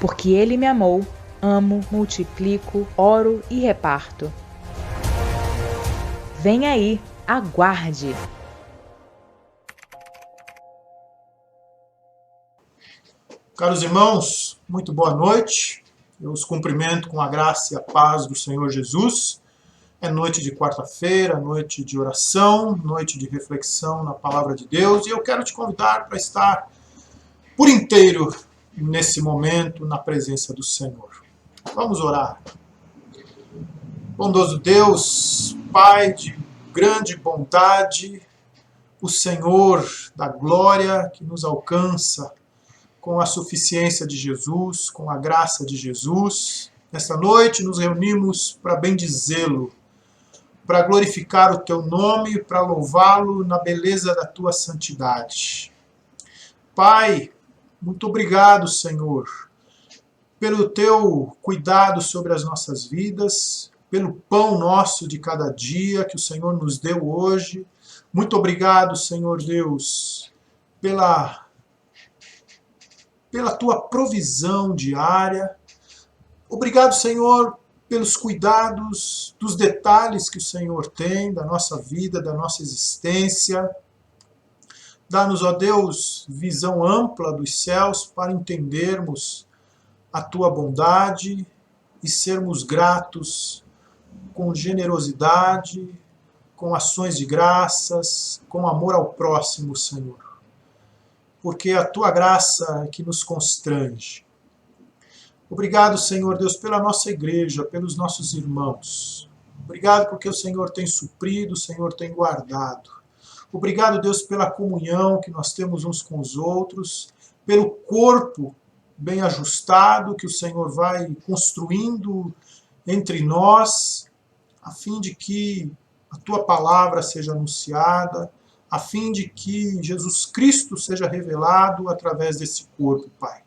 Porque Ele me amou, amo, multiplico, oro e reparto. Vem aí, aguarde! Caros irmãos, muito boa noite. Eu os cumprimento com a graça e a paz do Senhor Jesus. É noite de quarta-feira, noite de oração, noite de reflexão na Palavra de Deus. E eu quero te convidar para estar por inteiro nesse momento na presença do Senhor. Vamos orar. Bondoso Deus, Pai de grande bondade, o Senhor da glória que nos alcança com a suficiência de Jesus, com a graça de Jesus. Nesta noite nos reunimos para bendizê-lo, para glorificar o teu nome, para louvá-lo na beleza da tua santidade. Pai, muito obrigado, Senhor, pelo teu cuidado sobre as nossas vidas, pelo pão nosso de cada dia que o Senhor nos deu hoje. Muito obrigado, Senhor Deus, pela tua provisão diária. Obrigado, Senhor, pelos cuidados, dos detalhes que o Senhor tem da nossa vida, da nossa existência. Dá-nos, ó Deus, visão ampla dos céus para entendermos a tua bondade e sermos gratos com generosidade, com ações de graças, com amor ao próximo, Senhor. Porque a tua graça é que nos constrange. Obrigado, Senhor Deus, pela nossa igreja, pelos nossos irmãos. Obrigado porque o Senhor tem suprido, o Senhor tem guardado. Obrigado, Deus, pela comunhão que nós temos uns com os outros, pelo corpo bem ajustado que o Senhor vai construindo entre nós, a fim de que a tua palavra seja anunciada, a fim de que Jesus Cristo seja revelado através desse corpo, Pai.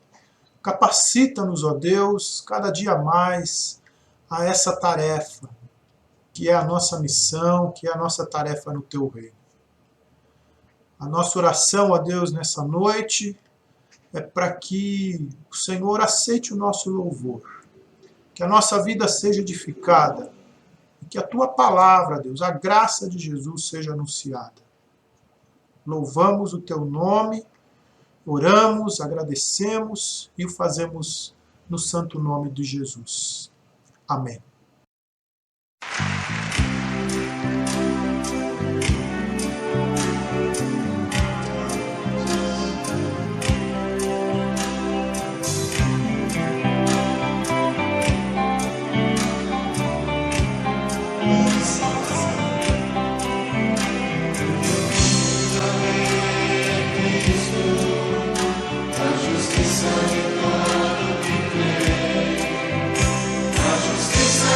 Capacita-nos, ó Deus, cada dia mais a essa tarefa, que é a nossa missão, que é a nossa tarefa no teu reino. A nossa oração, ó Deus, nessa noite, é para que o Senhor aceite o nosso louvor, que a nossa vida seja edificada, e que a tua palavra, Deus, a graça de Jesus seja anunciada. Louvamos o teu nome, oramos, agradecemos e o fazemos no santo nome de Jesus. Amém. Justiça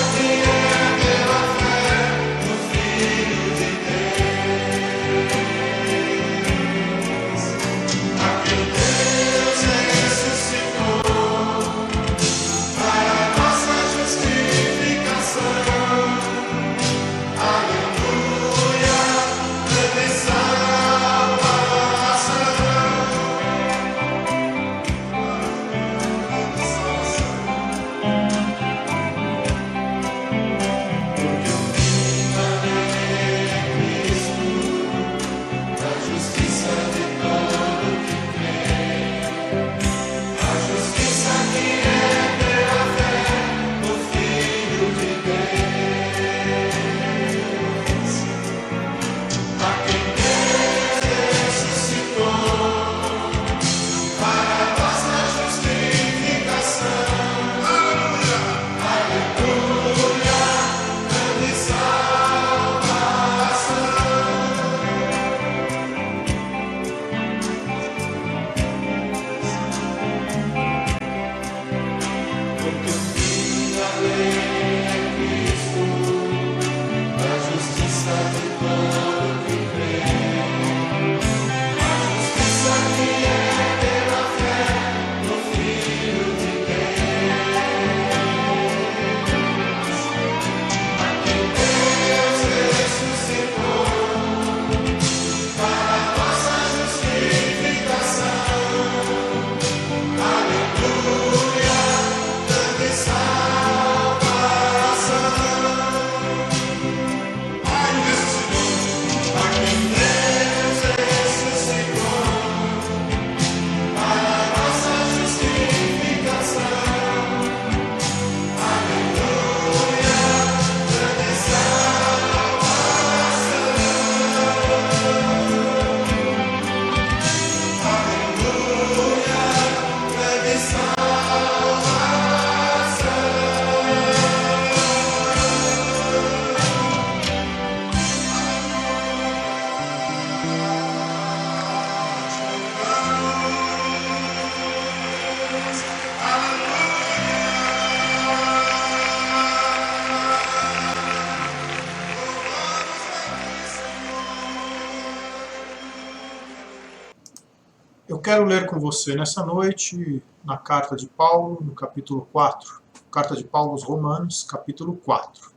Eu quero ler com você nessa noite na carta de Paulo, no capítulo 4. Carta de Paulo aos Romanos, capítulo 4.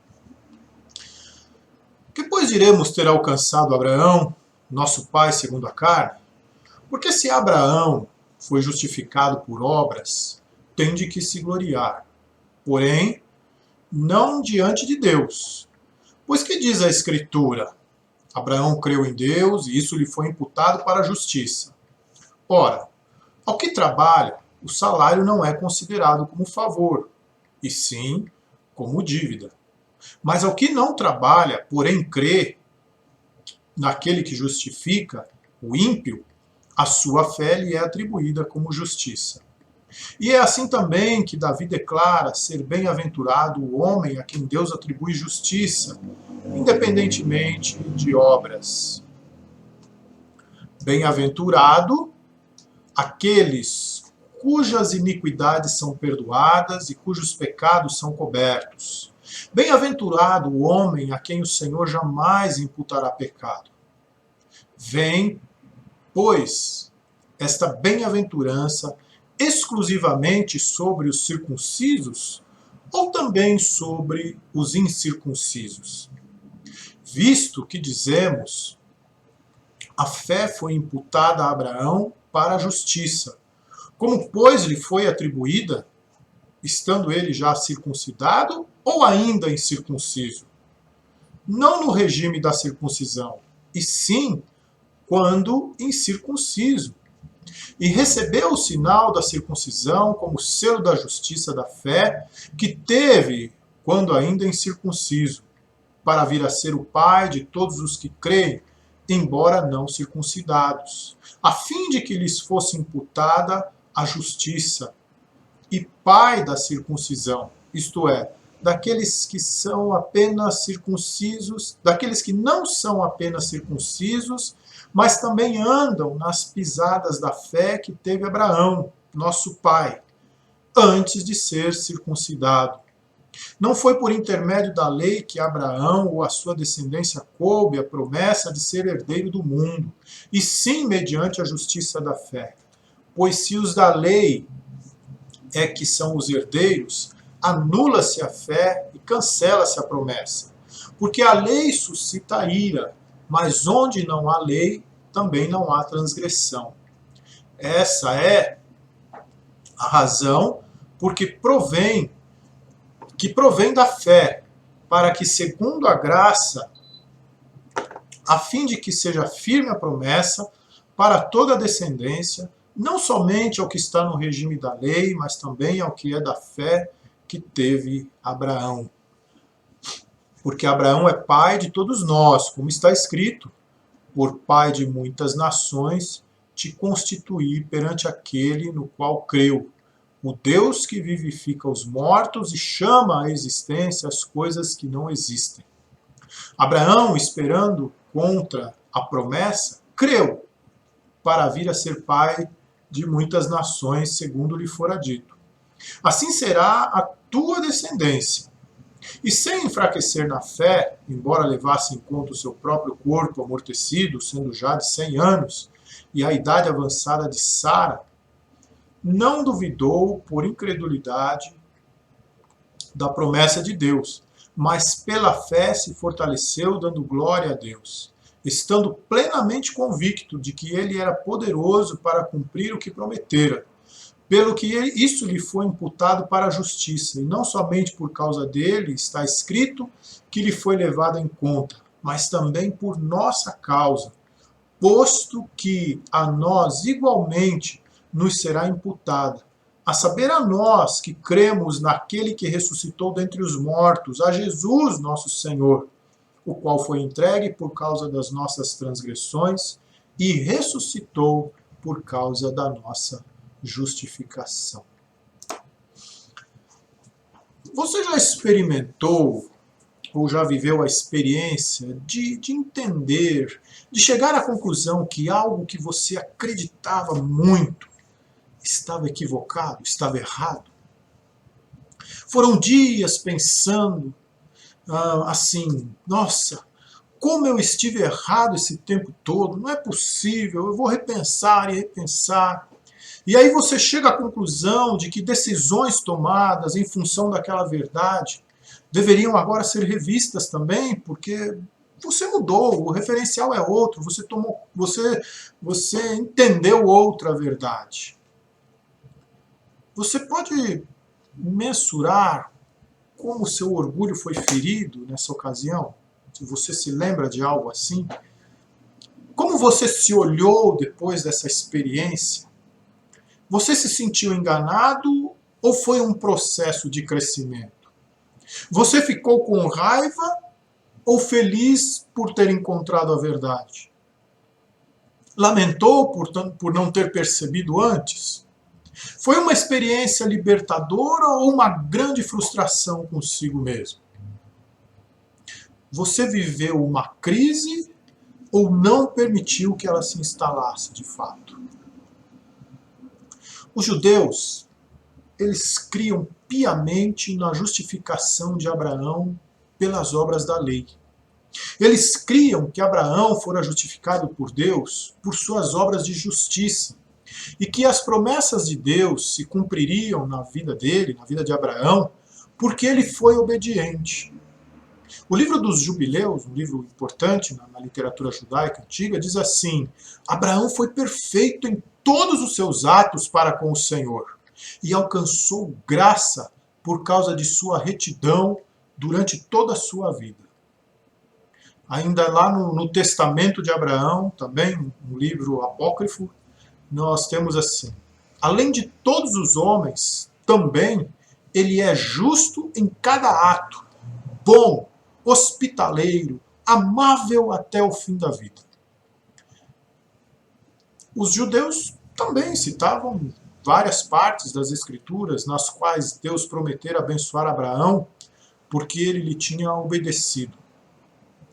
Que pois diremos ter alcançado Abraão, nosso pai segundo a carne? Porque se Abraão foi justificado por obras, tem de que se gloriar. Porém, não diante de Deus. Pois que diz a Escritura? Abraão creu em Deus e isso lhe foi imputado para a justiça. Ora, ao que trabalha, o salário não é considerado como favor, e sim como dívida. Mas ao que não trabalha, porém crê naquele que justifica, o ímpio, a sua fé lhe é atribuída como justiça. E é assim também que Davi declara ser bem-aventurado o homem a quem Deus atribui justiça, independentemente de obras. Bem-aventurado aqueles cujas iniquidades são perdoadas e cujos pecados são cobertos. Bem-aventurado o homem a quem o Senhor jamais imputará pecado. Vem, pois, esta bem-aventurança exclusivamente sobre os circuncisos ou também sobre os incircuncisos? Visto que dizemos, a fé foi imputada a Abraão para a justiça. Como, pois, lhe foi atribuída, estando ele já circuncidado ou ainda incircunciso? Não no regime da circuncisão, e sim quando incircunciso. E recebeu o sinal da circuncisão como selo da justiça da fé, que teve quando ainda incircunciso, para vir a ser o pai de todos os que creem, embora não circuncidados, a fim de que lhes fosse imputada a justiça, e pai da circuncisão, isto é, daqueles que são apenas circuncisos, daqueles que não são apenas circuncisos, mas também andam nas pisadas da fé que teve Abraão, nosso pai, antes de ser circuncidado. Não foi por intermédio da lei que Abraão ou a sua descendência coube a promessa de ser herdeiro do mundo, e sim mediante a justiça da fé. Pois se os da lei é que são os herdeiros, anula-se a fé e cancela-se a promessa. Porque a lei suscita ira, mas onde não há lei, também não há transgressão. Essa é a razão porque provém da fé, para que, segundo a graça, a fim de que seja firme a promessa para toda a descendência, não somente ao que está no regime da lei, mas também ao que é da fé que teve Abraão. Porque Abraão é pai de todos nós, como está escrito, por pai de muitas nações, te constituí perante aquele no qual creu, o Deus que vivifica os mortos e chama à existência as coisas que não existem. Abraão, esperando contra a promessa, creu para vir a ser pai de muitas nações, segundo lhe fora dito. Assim será a tua descendência. E sem enfraquecer na fé, embora levasse em conta o seu próprio corpo amortecido, sendo já de 100 anos, e a idade avançada de Sara, não duvidou por incredulidade da promessa de Deus, mas pela fé se fortaleceu, dando glória a Deus, estando plenamente convicto de que ele era poderoso para cumprir o que prometera, pelo que isso lhe foi imputado para a justiça, e não somente por causa dele, está escrito que lhe foi levado em conta, mas também por nossa causa, posto que a nós igualmente nos será imputada, a saber a nós que cremos naquele que ressuscitou dentre os mortos, a Jesus nosso Senhor, o qual foi entregue por causa das nossas transgressões e ressuscitou por causa da nossa justificação. Você já experimentou ou já viveu a experiência de entender, de chegar à conclusão que algo que você acreditava muito estava equivocado, estava errado? Foram dias pensando assim, nossa, como eu estive errado esse tempo todo, não é possível, eu vou repensar e repensar. E aí você chega à conclusão de que decisões tomadas em função daquela verdade deveriam agora ser revistas também, porque você mudou, o referencial é outro, você entendeu outra verdade. Você pode mensurar como o seu orgulho foi ferido nessa ocasião? Se você se lembra de algo assim? Como você se olhou depois dessa experiência? Você se sentiu enganado ou foi um processo de crescimento? Você ficou com raiva ou feliz por ter encontrado a verdade? Lamentou por não ter percebido antes? Foi uma experiência libertadora ou uma grande frustração consigo mesmo? Você viveu uma crise ou não permitiu que ela se instalasse de fato? Os judeus, eles criam piamente na justificação de Abraão pelas obras da lei. Eles criam que Abraão fora justificado por Deus por suas obras de justiça e que as promessas de Deus se cumpririam na vida dele, na vida de Abraão, porque ele foi obediente. O livro dos Jubileus, um livro importante na literatura judaica antiga, diz assim: Abraão foi perfeito em todos os seus atos para com o Senhor e alcançou graça por causa de sua retidão durante toda a sua vida. Ainda lá no Testamento de Abraão, também um livro apócrifo, nós temos assim: além de todos os homens, também ele é justo em cada ato, bom, hospitaleiro, amável até o fim da vida. Os judeus também citavam várias partes das Escrituras nas quais Deus prometera abençoar Abraão porque ele lhe tinha obedecido.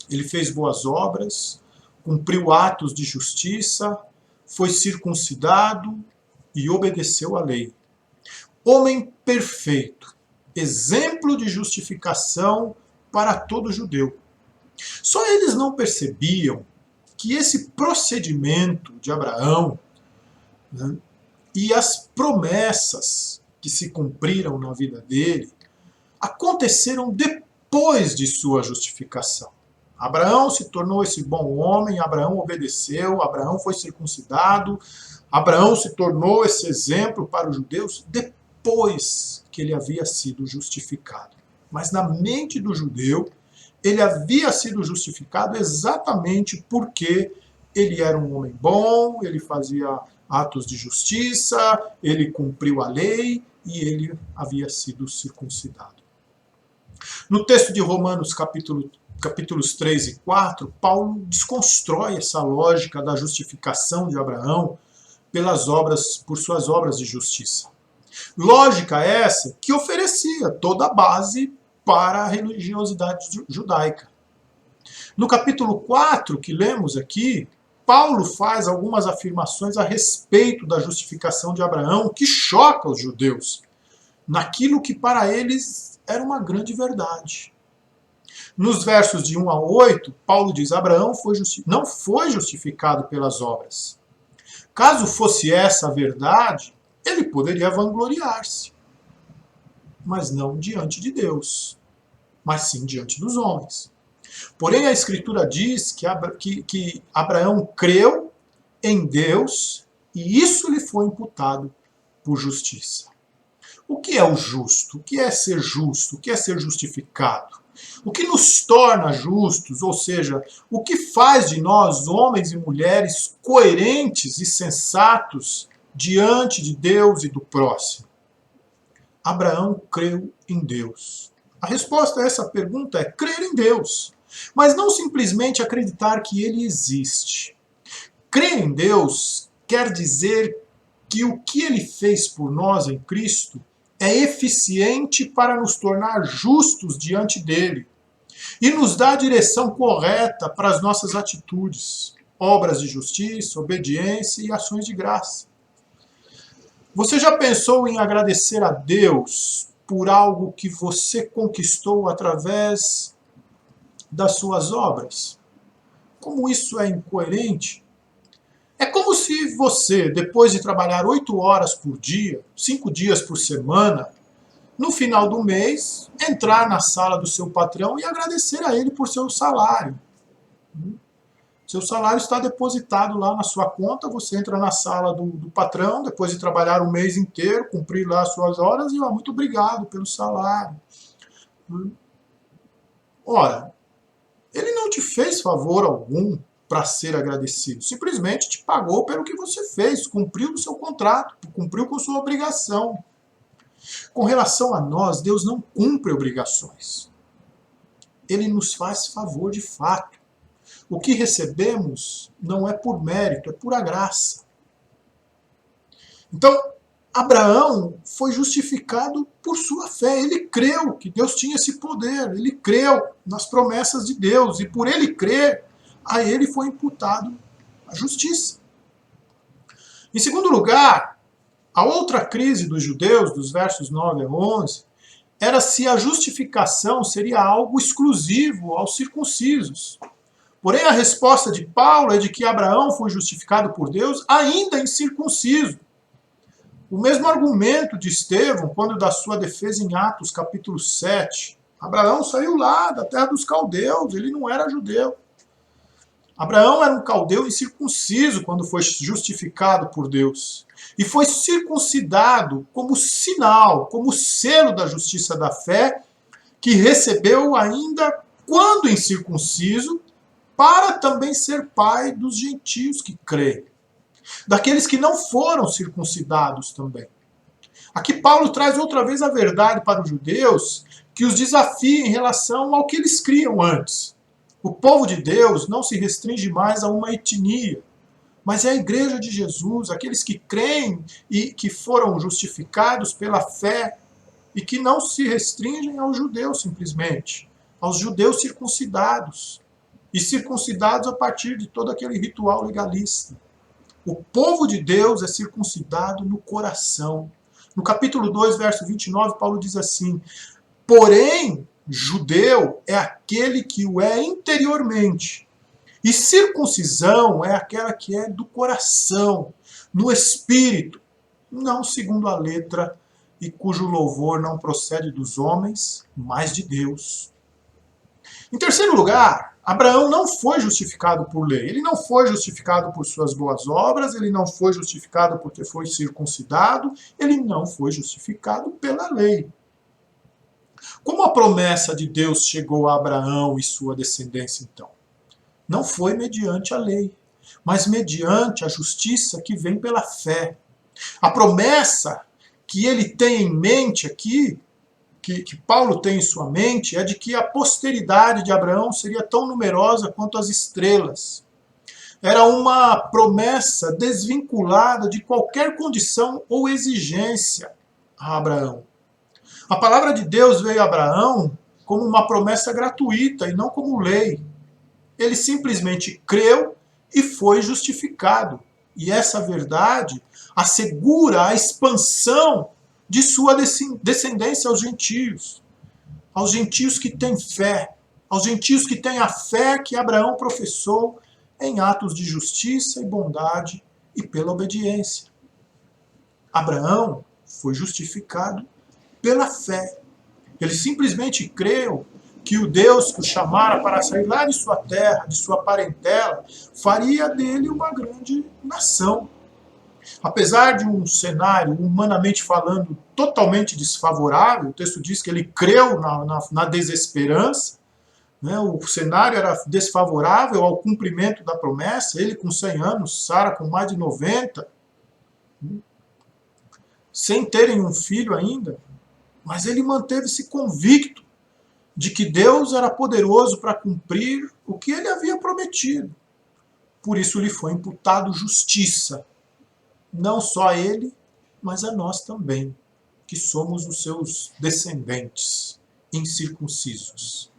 Ele fez boas obras, cumpriu atos de justiça, foi circuncidado e obedeceu à lei. Homem perfeito, exemplo de justificação para todo judeu. Só eles não percebiam que esse procedimento de Abraão, né, e as promessas que se cumpriram na vida dele aconteceram depois de sua justificação. Abraão se tornou esse bom homem, Abraão obedeceu, Abraão foi circuncidado, Abraão se tornou esse exemplo para os judeus depois que ele havia sido justificado. Mas na mente do judeu, ele havia sido justificado exatamente porque ele era um homem bom, ele fazia atos de justiça, ele cumpriu a lei e ele havia sido circuncidado. No texto de Romanos, capítulos 3 e 4, Paulo desconstrói essa lógica da justificação de Abraão por suas obras de justiça. Lógica essa que oferecia toda a base para a religiosidade judaica. No capítulo 4, que lemos aqui, Paulo faz algumas afirmações a respeito da justificação de Abraão que choca os judeus, naquilo que para eles era uma grande verdade. Nos versos de 1 a 8, Paulo diz: Abraão não foi justificado pelas obras. Caso fosse essa a verdade, ele poderia vangloriar-se, mas não diante de Deus, mas sim diante dos homens. Porém, a Escritura diz que Abraão creu em Deus e isso lhe foi imputado por justiça. O que é o justo? O que é ser justo? O que é ser justificado? O que nos torna justos, ou seja, o que faz de nós, homens e mulheres, coerentes e sensatos diante de Deus e do próximo? Abraão creu em Deus. A resposta a essa pergunta é crer em Deus, mas não simplesmente acreditar que ele existe. Crer em Deus quer dizer que o que ele fez por nós em Cristo é eficiente para nos tornar justos diante dele e nos dá a direção correta para as nossas atitudes, obras de justiça, obediência e ações de graça. Você já pensou em agradecer a Deus por algo que você conquistou através das suas obras? como isso é incoerente? É como se você, depois de trabalhar 8 horas por dia, 5 dias por semana, no final do mês, entrar na sala do seu patrão e agradecer a ele por seu salário. Seu salário está depositado lá na sua conta, você entra na sala do patrão, depois de trabalhar o mês inteiro, cumprir lá as suas horas, e muito obrigado pelo salário. Ora, ele não te fez favor algum para ser agradecido, simplesmente te pagou pelo que você fez, cumpriu o seu contrato, cumpriu com sua obrigação. Com relação a nós, Deus não cumpre obrigações. Ele nos faz favor de fato. O que recebemos não é por mérito, é pura graça. Então, Abraão foi justificado por sua fé. Ele creu que Deus tinha esse poder. Ele creu nas promessas de Deus. E por ele crer, a ele foi imputado a justiça. Em segundo lugar, a outra crise dos judeus, dos versos 9 a 11, era se a justificação seria algo exclusivo aos circuncisos. Porém, a resposta de Paulo é de que Abraão foi justificado por Deus ainda incircunciso. O mesmo argumento de Estevão, quando da sua defesa em Atos, capítulo 7. Abraão saiu lá da terra dos caldeus, ele não era judeu. Abraão era um caldeu incircunciso quando foi justificado por Deus. E foi circuncidado como sinal, como selo da justiça da fé, que recebeu ainda quando incircunciso, para também ser pai dos gentios que creem, daqueles que não foram circuncidados também. Aqui Paulo traz outra vez a verdade para os judeus, que os desafia em relação ao que eles criam antes. O povo de Deus não se restringe mais a uma etnia, mas é a igreja de Jesus, aqueles que creem e que foram justificados pela fé, e que não se restringem aos judeus simplesmente, aos judeus circuncidados, e circuncidados a partir de todo aquele ritual legalista. O povo de Deus é circuncidado no coração. No capítulo 2, verso 29, Paulo diz assim: porém, judeu é aquele que o é interiormente, e circuncisão é aquela que é do coração, no espírito, não segundo a letra, e cujo louvor não procede dos homens, mas de Deus. Em terceiro lugar, Abraão não foi justificado por lei. Ele não foi justificado por suas boas obras, ele não foi justificado porque foi circuncidado, ele não foi justificado pela lei. Como a promessa de Deus chegou a Abraão e sua descendência, então? Não foi mediante a lei, mas mediante a justiça que vem pela fé. A promessa que ele tem em mente aqui, que Paulo tem em sua mente, é de que a posteridade de Abraão seria tão numerosa quanto as estrelas. Era uma promessa desvinculada de qualquer condição ou exigência a Abraão. A palavra de Deus veio a Abraão como uma promessa gratuita e não como lei. Ele simplesmente creu e foi justificado. E essa verdade assegura a expansão de sua descendência aos gentios que têm fé, aos gentios que têm a fé que Abraão professou em atos de justiça e bondade e pela obediência. Abraão foi justificado pela fé. Ele simplesmente creu que o Deus que o chamara para sair lá de sua terra, de sua parentela, faria dele uma grande nação. Apesar de um cenário, humanamente falando, totalmente desfavorável, o texto diz que ele creu na desesperança, né? O cenário era desfavorável ao cumprimento da promessa, ele com 100 anos, Sara com mais de 90, sem terem um filho ainda, mas ele manteve-se convicto de que Deus era poderoso para cumprir o que ele havia prometido. Por isso lhe foi imputado justiça. Não só a ele, mas a nós também, que somos os seus descendentes incircuncisos.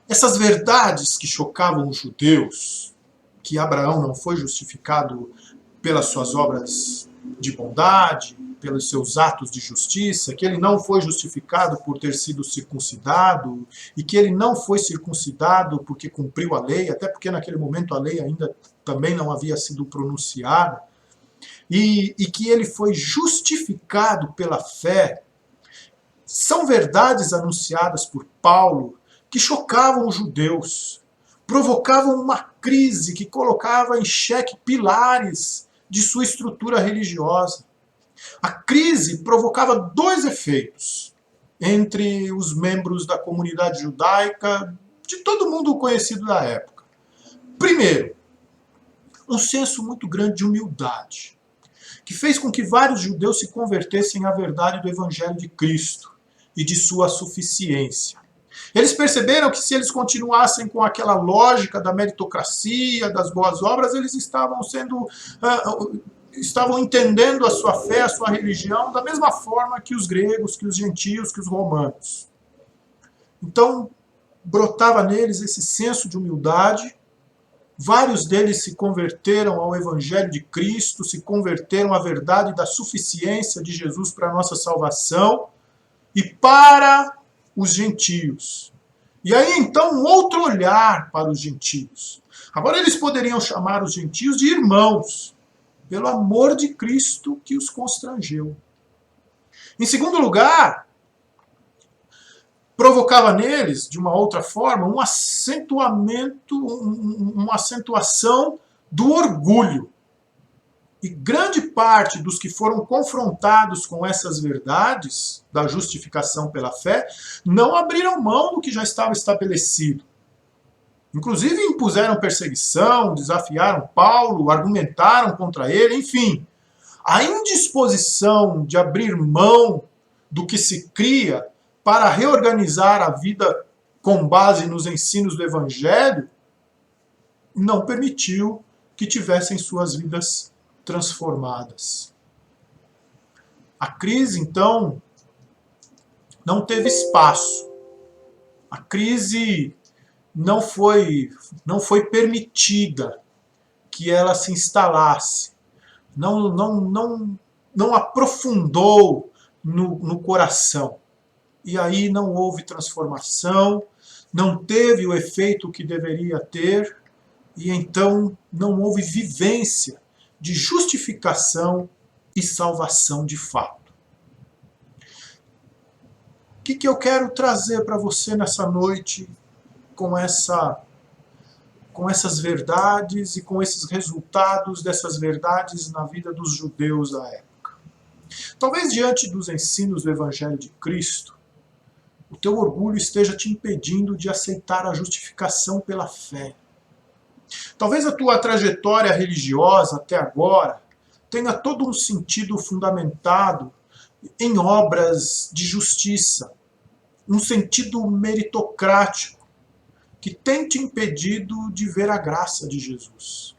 Essas verdades que chocavam os judeus, que Abraão não foi justificado pelas suas obras de bondade, pelos seus atos de justiça, que ele não foi justificado por ter sido circuncidado, e que ele não foi circuncidado porque cumpriu a lei, até porque naquele momento a lei ainda também não havia sido pronunciada, e que ele foi justificado pela fé, são verdades anunciadas por Paulo que chocavam os judeus, provocavam uma crise que colocava em xeque pilares de sua estrutura religiosa. A crise provocava dois efeitos entre os membros da comunidade judaica, de todo mundo conhecido da época. Primeiro, um senso muito grande de humildade, que fez com que vários judeus se convertessem à verdade do Evangelho de Cristo e de sua suficiência. Eles perceberam que se eles continuassem com aquela lógica da meritocracia, das boas obras, eles estavam entendendo a sua fé, a sua religião, da mesma forma que os gregos, que os gentios, que os romanos. Então, brotava neles esse senso de humildade. Vários deles se converteram ao Evangelho de Cristo, se converteram à verdade da suficiência de Jesus para a nossa salvação e para os gentios. E aí, então, um outro olhar para os gentios. Agora eles poderiam chamar os gentios de irmãos, pelo amor de Cristo que os constrangeu. Em segundo lugar, provocava neles, de uma outra forma, um acentuamento, uma acentuação do orgulho. E grande parte dos que foram confrontados com essas verdades da justificação pela fé não abriram mão do que já estava estabelecido. Inclusive impuseram perseguição, desafiaram Paulo, argumentaram contra ele, enfim. A indisposição de abrir mão do que se cria para reorganizar a vida com base nos ensinos do Evangelho não permitiu que tivessem suas vidas transformadas. A crise, então, não teve espaço. A crise não foi permitida que ela se instalasse. Não aprofundou no coração. E aí não houve transformação, não teve o efeito que deveria ter, e então não houve vivência de justificação e salvação de fato. O que eu quero trazer para você nessa noite com essas verdades e com esses resultados dessas verdades na vida dos judeus da época? Talvez diante dos ensinos do Evangelho de Cristo, o teu orgulho esteja te impedindo de aceitar a justificação pela fé. Talvez a tua trajetória religiosa até agora tenha todo um sentido fundamentado em obras de justiça, um sentido meritocrático, que tem te impedido de ver a graça de Jesus.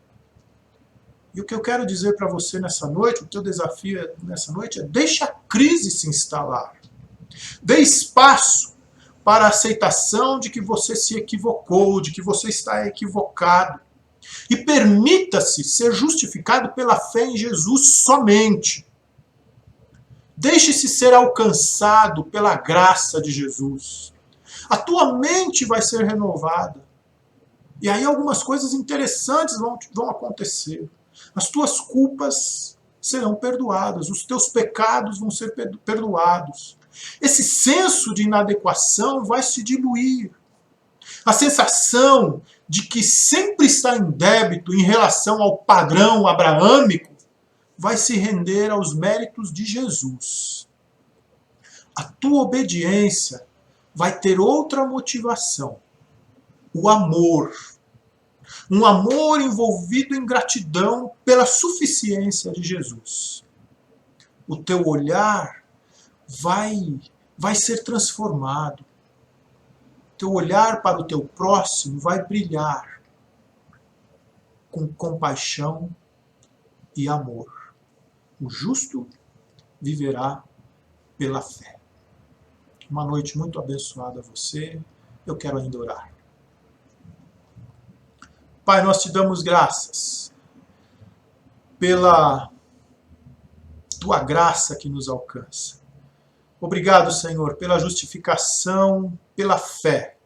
E o que eu quero dizer para você nessa noite, o teu desafio nessa noite é: deixa a crise se instalar. Dê espaço para a aceitação de que você se equivocou, de que você está equivocado. E permita-se ser justificado pela fé em Jesus somente. Deixe-se ser alcançado pela graça de Jesus. A tua mente vai ser renovada. E aí algumas coisas interessantes vão acontecer. As tuas culpas serão perdoadas, os teus pecados vão ser perdoados. Esse senso de inadequação vai se diluir. A sensação de que sempre está em débito em relação ao padrão abraâmico vai se render aos méritos de Jesus. A tua obediência vai ter outra motivação: o amor. Um amor envolvido em gratidão pela suficiência de Jesus. O teu olhar vai ser transformado. Teu olhar para o teu próximo vai brilhar com compaixão e amor. O justo viverá pela fé. Uma noite muito abençoada a você. Eu quero ainda orar. Pai, nós te damos graças pela tua graça que nos alcança. Obrigado, Senhor, pela justificação, pela fé,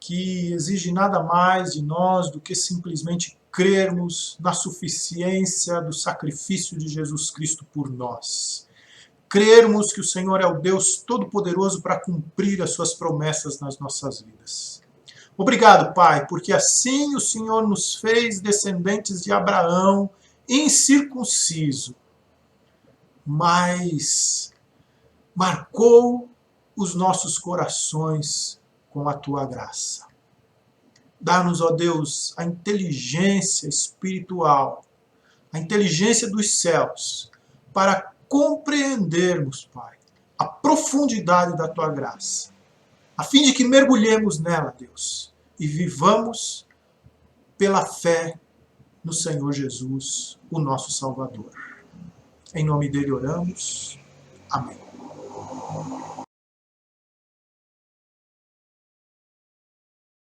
que exige nada mais de nós do que simplesmente crermos na suficiência do sacrifício de Jesus Cristo por nós. Crermos que o Senhor é o Deus Todo-Poderoso para cumprir as suas promessas nas nossas vidas. Obrigado, Pai, porque assim o Senhor nos fez descendentes de Abraão, incircunciso, mas marcou os nossos corações com a tua graça. Dá-nos, ó Deus, a inteligência espiritual, a inteligência dos céus, para compreendermos, Pai, a profundidade da tua graça, a fim de que mergulhemos nela, Deus, e vivamos pela fé no Senhor Jesus, o nosso Salvador. Em nome dele oramos. Amém.